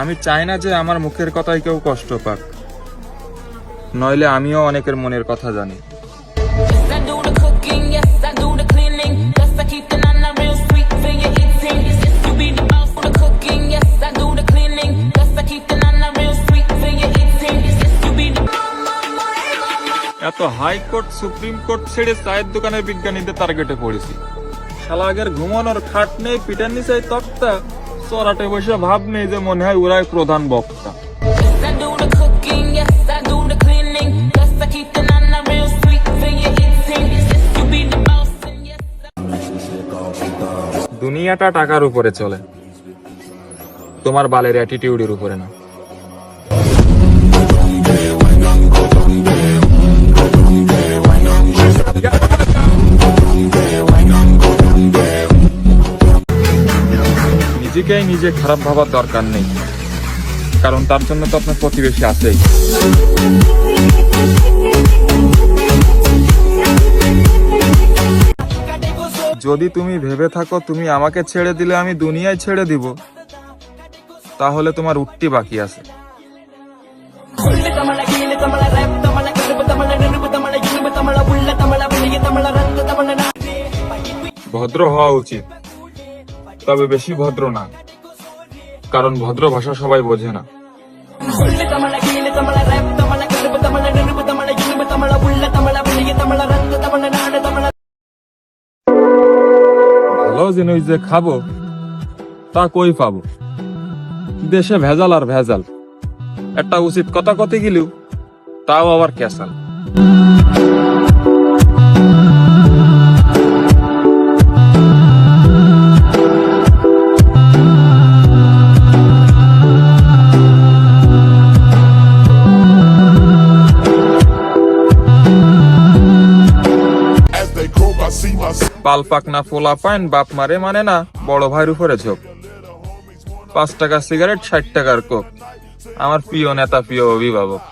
আমি চাই না যে আমার মুখের কথায় কেউ কষ্ট পাক, নইলে আমিও অনেকের মনের কথা জানি। Yes, I do the cooking, yes, I do the cleaning. Plus, I keep the nana real sweet for your eating. Yes, you be the boss for the cooking, yes, I do the cleaning. Plus, I keep the nana real sweet for your eating. Yes, you be the এত high court supreme court ছেড়ে চায়ের দোকানের বিজ্ঞানীদের টার্গেটে পড়েছি। শালা আগের ঘুমানোর খাট নেই, পিটার নিচে তক্তা, চড়াটে বসে ভাব নেই যে মনে হয় ওরাই প্রধান বক্তা। Yes, I do the cooking, yes, I do the cleaning. Plus, I keep the nana real sweet for your eating. Yes, you be the boss and yes, দুনিয়াটা টাকার উপরে চলে, তোমার বালের অ্যাটিটিউডের উপরে না। নিজেকেই নিজে খারাপ ভাবার দরকার নেই, কারণ তার জন্য তো আপনার প্রতিবেশী আছেই। যদি তুমি ভেবে থাকো তুমি আমাকে ছেড়ে দিলে আমি দুনিয়ায় ছেড়ে দিব, তাহলে তোমার উঠতি বাকি আছে। ভদ্র হওয়া উচিত, তবে বেশি ভদ্র না, কারণ ভদ্র ভাষা সবাই বোঝে না। ভালো জিনিস যে খাবো তা কই পাবো? দেশে ভেজাল আর ভেজাল, একটা উচিত কথা কতে গেলেও তাও আবার ক্যাসাল। পাল পাকনা ফোলা পাইন বাপ মারে মানে না, বড় ভাইয়ের উপরে ঝোঁক। 5 টাকা সিগারেট 60 টাকার কোক, আমার প্রিয় নেতা প্রিয় অভিভাবক।